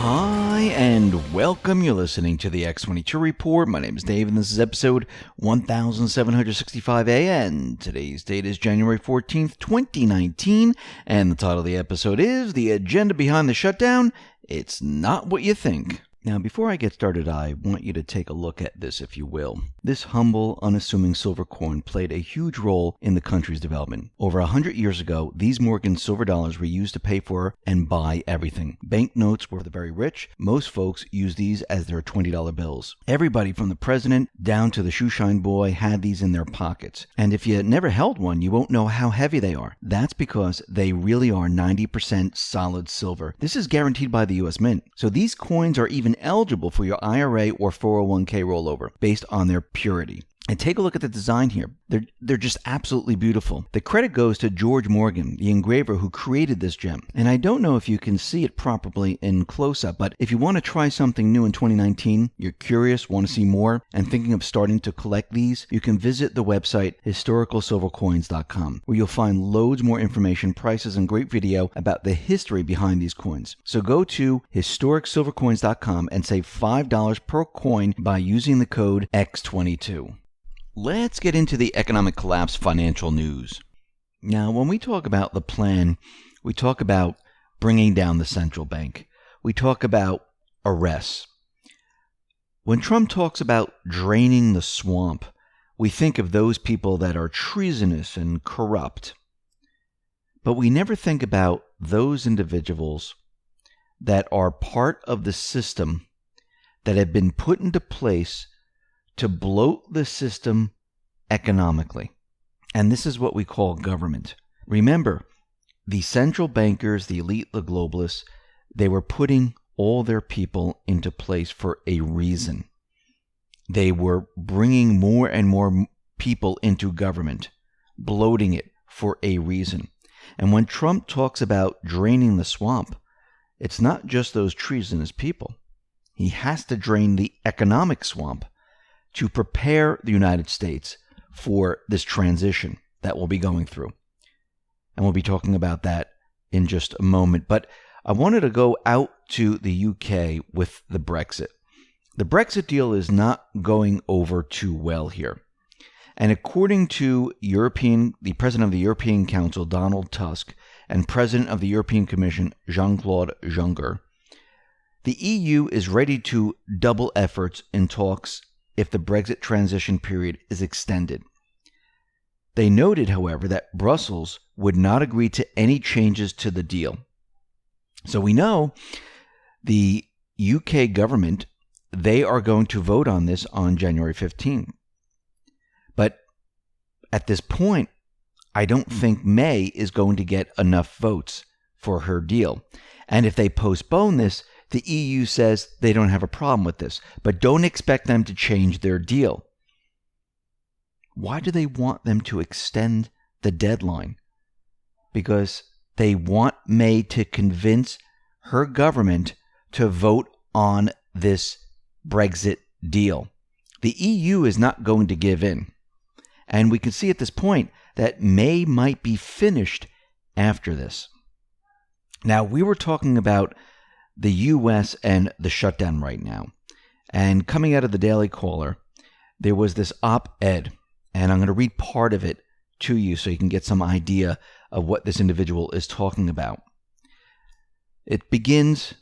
Hi, and welcome. You're listening to the X22 Report. My name is Dave, and this is episode 1765A, and today's date is January 14th, 2019, and the title of the episode is The Agenda Behind the Shutdown. It's Not What You Think. Now, before I get started, I want you to take a look at this, if you will. This humble, unassuming silver coin played a huge role in the country's development. Over 100 years ago, these Morgan silver dollars were used to pay for and buy everything. Banknotes were for the very rich. Most folks used these as their $20 bills. Everybody from the president down to the shoeshine boy had these in their pockets. And if you never held one, you won't know how heavy they are. That's because they really are 90% solid silver. This is guaranteed by the U.S. Mint. So these coins are even eligible for your IRA or 401k rollover based on their purity. And take a look at the design here. They're just absolutely beautiful. The credit goes to George Morgan, the engraver who created this gem. And I don't know if you can see it properly in close-up, but if you want to try something new in 2019, you're curious, want to see more, and thinking of starting to collect these, you can visit the website historicalsilvercoins.com, where you'll find loads more information, prices, and great video about the history behind these coins. So go to historicsilvercoins.com and save $5 per coin by using the code X22. Let's get into the economic collapse financial news. Now, when we talk about the plan, we talk about bringing down the central bank. We talk about arrests. When Trump talks about draining the swamp, we think of those people that are treasonous and corrupt. But we never think about those individuals that are part of the system that have been put into place to bloat the system economically. And this is what we call government. Remember, the central bankers, the elite, the globalists, they were putting all their people into place for a reason. They were bringing more and more people into government, bloating it for a reason. And when Trump talks about draining the swamp, it's not just those treasonous people. He has to drain the economic swamp to prepare the United States for this transition that we'll be going through. And we'll be talking about that in just a moment. But I wanted to go out to the UK with the Brexit. The Brexit deal is not going over too well here. And according to the President of the European Council, Donald Tusk, and President of the European Commission, Jean-Claude Juncker, the EU is ready to double efforts in talks if the Brexit transition period is extended. They noted, however, that Brussels would not agree to any changes to the deal. So we know the UK government, they are going to vote on this on January 15th. But at this point, I don't think May is going to get enough votes for her deal. And if they postpone this, the EU says they don't have a problem with this, but don't expect them to change their deal. Why do they want them to extend the deadline? Because they want May to convince her government to vote on this Brexit deal. The EU is not going to give in. And we can see at this point that May might be finished after this. Now, we were talking about the U.S. and the shutdown right now. And coming out of the Daily Caller, there was this op-ed, and I'm going to read part of it to you so you can get some idea of what this individual is talking about. It begins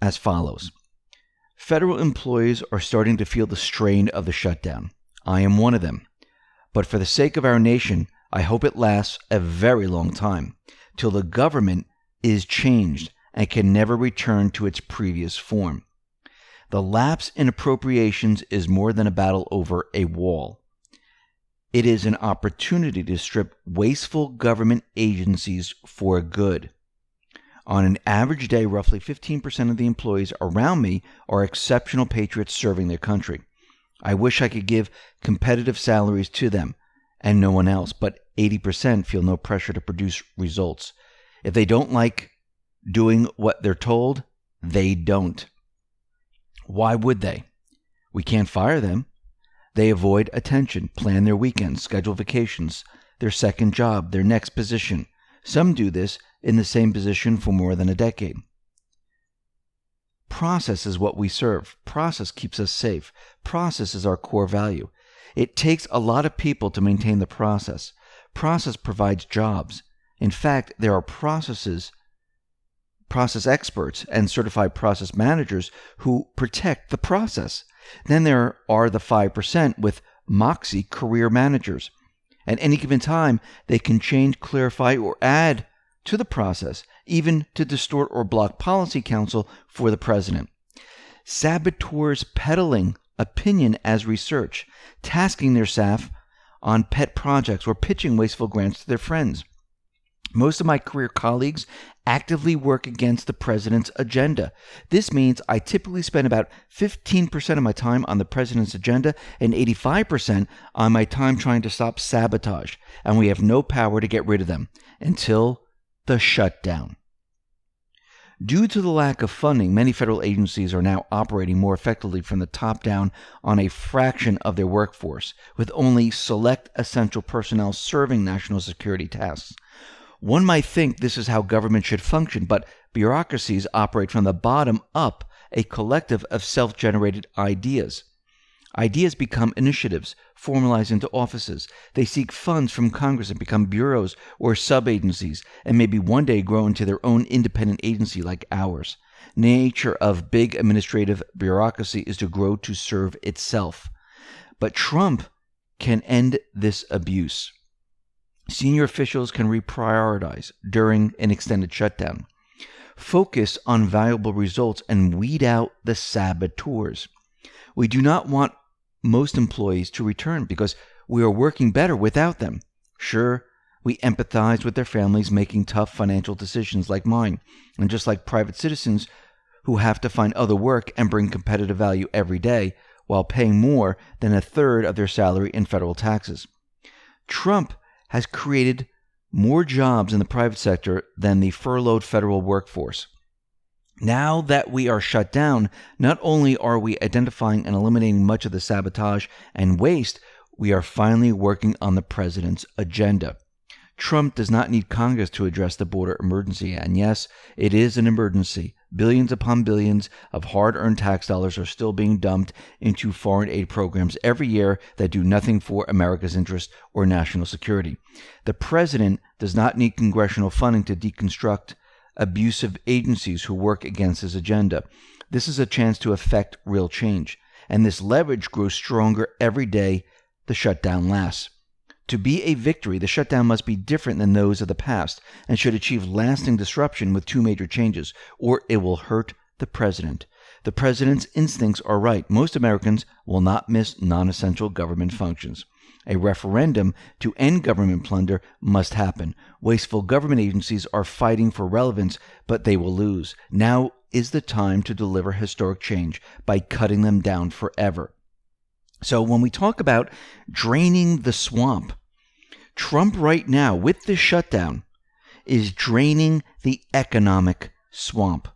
as follows. Federal employees are starting to feel the strain of the shutdown. I am one of them. But for the sake of our nation, I hope it lasts a very long time, till the government is changed and can never return to its previous form. The lapse in appropriations is more than a battle over a wall. It is an opportunity to strip wasteful government agencies for good. On an average day, roughly 15% of the employees around me are exceptional patriots serving their country. I wish I could give competitive salaries to them and no one else, but 80% feel no pressure to produce results. If they don't like doing what they're told, they don't. Why would they? We can't fire them. They avoid attention, plan their weekends, schedule vacations, their second job, their next position. Some do this in the same position for more than a decade. Process is what we serve. Process keeps us safe. Process is our core value. It takes a lot of people to maintain the process. Process provides jobs. In fact, there are process experts and certified process managers who protect the process. Then there are the 5% with Moxie career managers. At any given time, they can change, clarify, or add to the process, even to distort or block policy counsel for the president. Saboteurs peddling opinion as research, tasking their staff on pet projects or pitching wasteful grants to their friends. Most of my career colleagues actively work against the president's agenda. This means I typically spend about 15% of my time on the president's agenda and 85% on my time trying to stop sabotage, and we have no power to get rid of them until the shutdown. Due to the lack of funding, many federal agencies are now operating more effectively from the top down on a fraction of their workforce, with only select essential personnel serving national security tasks. One might think this is how government should function, but bureaucracies operate from the bottom up, a collective of self-generated ideas. Ideas become initiatives, formalized into offices. They seek funds from Congress and become bureaus or sub-agencies, and maybe one day grow into their own independent agency like ours. Nature of big administrative bureaucracy is to grow to serve itself. But Trump can end this abuse. Senior officials can reprioritize during an extended shutdown. Focus on valuable results and weed out the saboteurs. We do not want most employees to return because we are working better without them. Sure, we empathize with their families making tough financial decisions like mine, and just like private citizens who have to find other work and bring competitive value every day while paying more than a third of their salary in federal taxes. Trump has created more jobs in the private sector than the furloughed federal workforce. Now that we are shut down, not only are we identifying and eliminating much of the sabotage and waste, we are finally working on the president's agenda. Trump does not need Congress to address the border emergency, and yes, it is an emergency. Billions upon billions of hard-earned tax dollars are still being dumped into foreign aid programs every year that do nothing for America's interest or national security. The president does not need congressional funding to deconstruct abusive agencies who work against his agenda. This is a chance to effect real change, and this leverage grows stronger every day the shutdown lasts. To be a victory, the shutdown must be different than those of the past and should achieve lasting disruption with two major changes, or it will hurt the president. The president's instincts are right. Most Americans will not miss non-essential government functions. A referendum to end government plunder must happen. Wasteful government agencies are fighting for relevance, but they will lose. Now is the time to deliver historic change by cutting them down forever. So when we talk about draining the swamp, Trump right now, with this shutdown, is draining the economic swamp.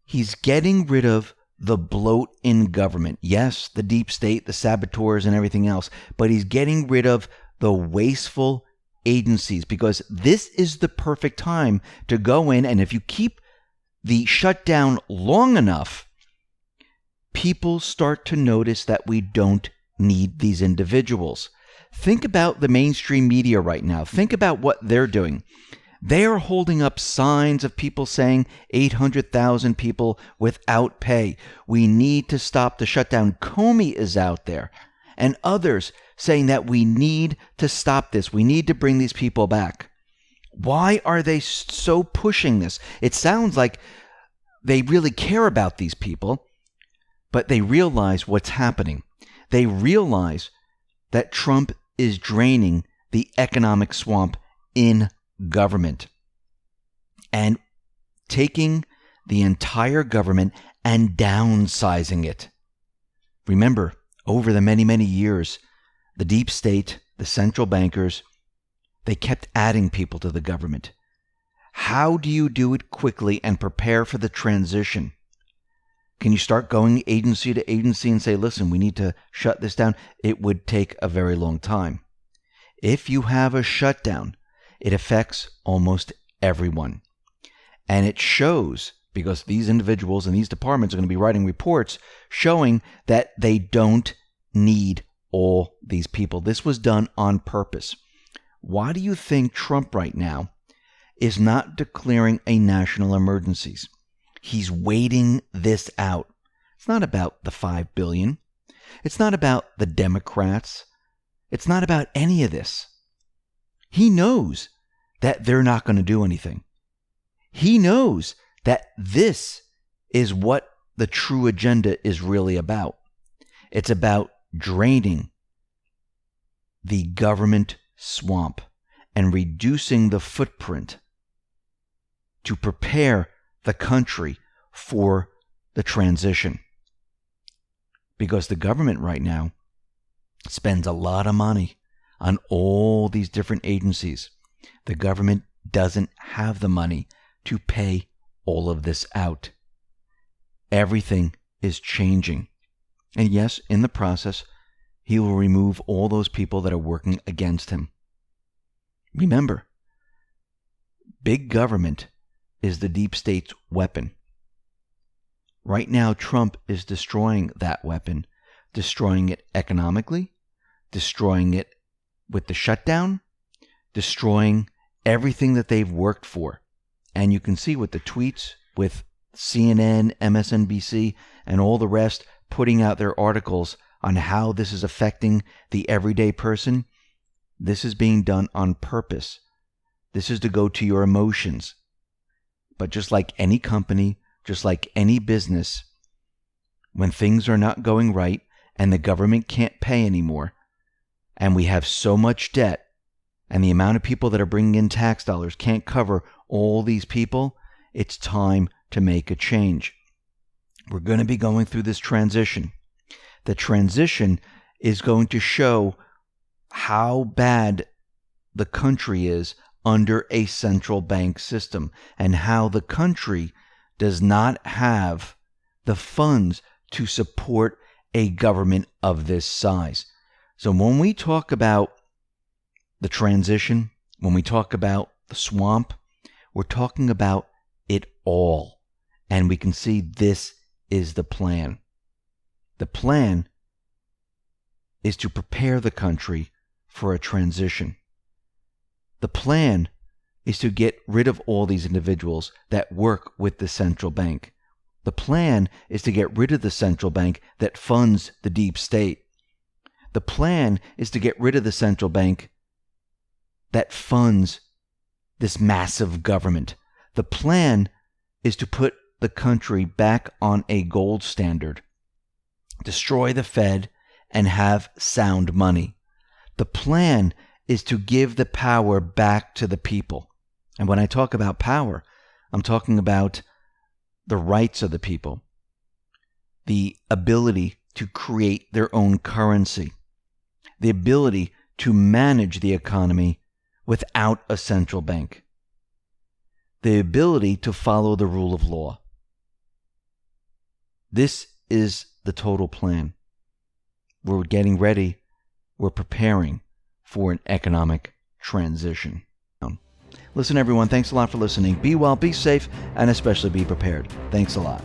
He's getting rid of the bloat in government. Yes, the deep state, the saboteurs, and everything else, but he's getting rid of the wasteful agencies because this is the perfect time to go in, and if you keep the shutdown long enough, people start to notice that we don't need these individuals. Think about the mainstream media right now. Think about what they're doing. They are holding up signs of people saying 800,000 people without pay. We need to stop the shutdown. Comey is out there and others saying that we need to stop this. We need to bring these people back. Why are they so pushing this? It sounds like they really care about these people, but they realize what's happening. They realize that Trump is draining the economic swamp in government and taking the entire government and downsizing it. Remember, over the many, many years, the deep state, the central bankers, they kept adding people to the government. How do you do it quickly and prepare for the transition? Can you start going agency to agency and say, listen, we need to shut this down? It would take a very long time. If you have a shutdown, it affects almost everyone. And it shows because these individuals and these departments are going to be writing reports showing that they don't need all these people. This was done on purpose. Why do you think Trump right now is not declaring a national emergency? He's waiting this out. It's not about the $5 billion. It's not about the Democrats. It's not about any of this. He knows that they're not going to do anything. He knows that this is what the true agenda is really about. It's about draining the government swamp and reducing the footprint to prepare the country for the transition. Because the government right now spends a lot of money on all these different agencies. The government doesn't have the money to pay all of this out. Everything is changing. And yes, in the process, he will remove all those people that are working against him. Remember, big government is the deep state's weapon. Right now, Trump is destroying that weapon, destroying it economically, destroying it with the shutdown, destroying everything that they've worked for. And you can see with the tweets, with CNN, MSNBC, and all the rest putting out their articles on how this is affecting the everyday person. This is being done on purpose. This is to go to your emotions. But just like any company, just like any business, when things are not going right and the government can't pay anymore, and we have so much debt, and the amount of people that are bringing in tax dollars can't cover all these people, it's time to make a change. We're going to be going through this transition. The transition is going to show how bad the country is under a central bank system and how the country does not have the funds to support a government of this size. So when we talk about the transition, when we talk about the swamp, we're talking about it all. And we can see this is the plan. The plan is to prepare the country for a transition. The plan is to get rid of all these individuals that work with the central bank. The plan is to get rid of the central bank that funds the deep state. The plan is to get rid of the central bank that funds this massive government. The plan is to put the country back on a gold standard, destroy the Fed, and have sound money. The plan is to give the power back to the people. And when I talk about power, I'm talking about the rights of the people, the ability to create their own currency, the ability to manage the economy without a central bank, the ability to follow the rule of law. This is the total plan. We're getting ready. We're preparing for an economic transition. Listen, everyone, thanks a lot for listening. Be well, be safe, and especially be prepared. Thanks a lot.